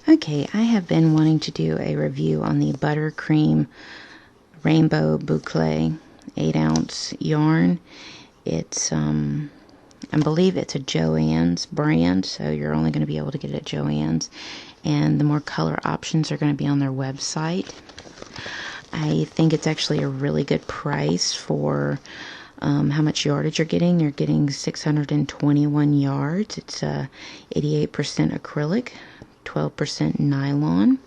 Okay, I have been wanting to do a review on the Buttercream Rainbow Boucle 8-ounce yarn. It's, I believe it's a Joann's brand, so you're only going to be able to get it at Joann's. And the more color options are going to be on their website. I think it's actually a really good price for how much yardage you're getting. You're getting 621 yards. It's 88% acrylic, 12% nylon.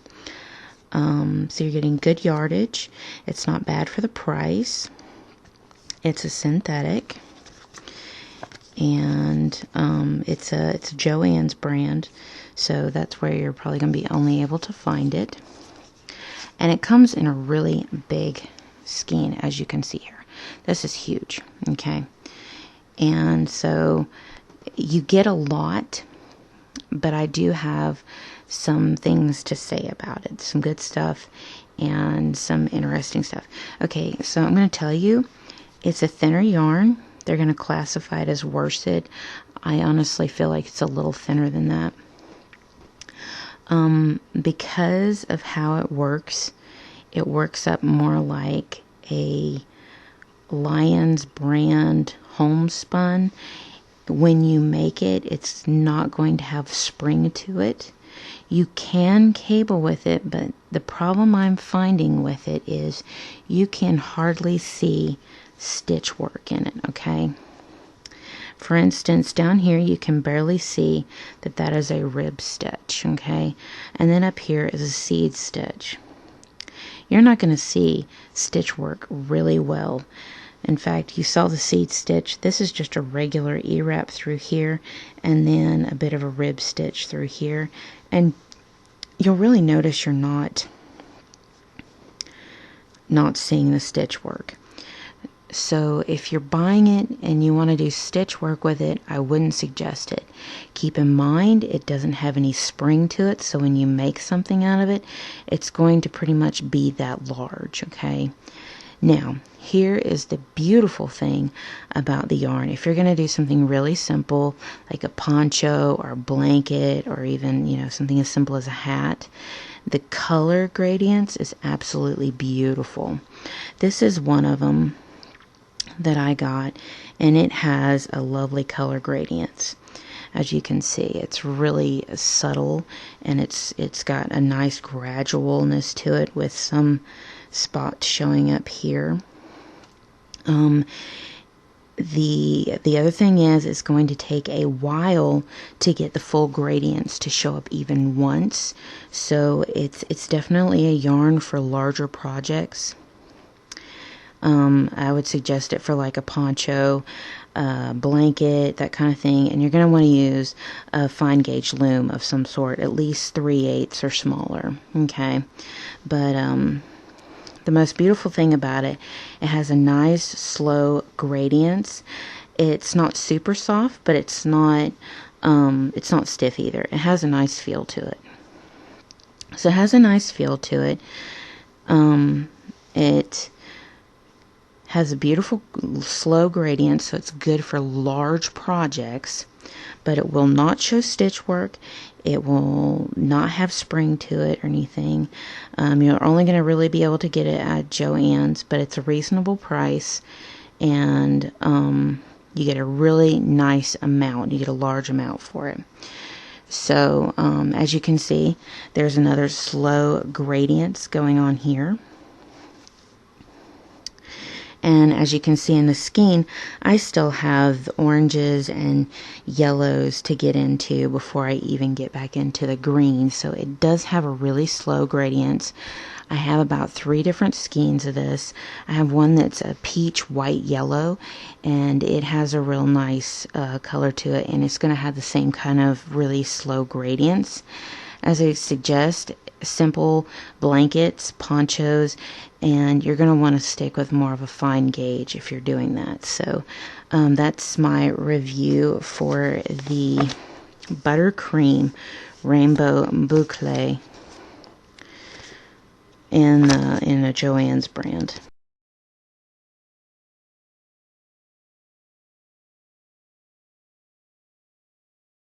So you're getting good yardage. It's not bad for the price. It's a synthetic, and it's a Joann's brand, so that's where you're probably going to be only able to find it. And it comes in a really big skein, as you can see here. This is huge, okay? And so you get a lot, but I do have some things to say about it. Some good stuff and some interesting stuff. Okay, so I'm going to tell you, it's a thinner yarn. They're going to classify it as worsted. I honestly feel like it's a little thinner than that. Because of how it works up more like a Lion's brand homespun. When you make it, it's not going to have spring to it. You can cable with it, but the problem I'm finding with it is you can hardly see stitch work in it, okay? For instance, down here you can barely see that is a rib stitch, okay? And then up here is a seed stitch. You're not going to see stitch work really well. In fact, you saw the seed stitch. This is just a regular E-wrap through here, and then a bit of a rib stitch through here. And you'll really notice you're not seeing the stitch work. So if you're buying it and you want to do stitch work with it, I wouldn't suggest it. Keep in mind, it doesn't have any spring to it, so when you make something out of it, it's going to pretty much be that large, okay? Now, here is the beautiful thing about the yarn. If you're going to do something really simple, like a poncho or a blanket, or even, something as simple as a hat, the color gradients is absolutely beautiful. This is one of them that I got, and it has a lovely color gradients. As you can see, it's really subtle, and it's got a nice gradualness to it with some spots showing up here. The other thing is, it's going to take a while to get the full gradients to show up even once. So it's definitely a yarn for larger projects. I would suggest it for like a poncho, blanket, that kind of thing. And you're going to want to use a fine gauge loom of some sort, at least 3/8 or smaller. Okay. But, the most beautiful thing about it, it has a nice slow gradients. It's not super soft, but it's not stiff either. It has a nice feel to it. So it has a nice feel to it. It has a beautiful slow gradient, so it's good for large projects, but it will not show stitch work. It will not have spring to it or anything. You're only going to really be able to get it at Joann's, but it's a reasonable price, and you get a really nice amount. You get a large amount for it. So as you can see, there's another slow gradients going on here. And as you can see in the skein, I still have the oranges and yellows to get into before I even get back into the green. So it does have a really slow gradients. I have about 3 different skeins of this. I have one that's a peach, white, yellow, and it has a real nice color to it. And it's going to have the same kind of really slow gradients. As I suggest, simple blankets, ponchos, and you're going to want to stick with more of a fine gauge if you're doing that. So that's my review for the Buttercream Rainbow Boucle in a Joann's brand.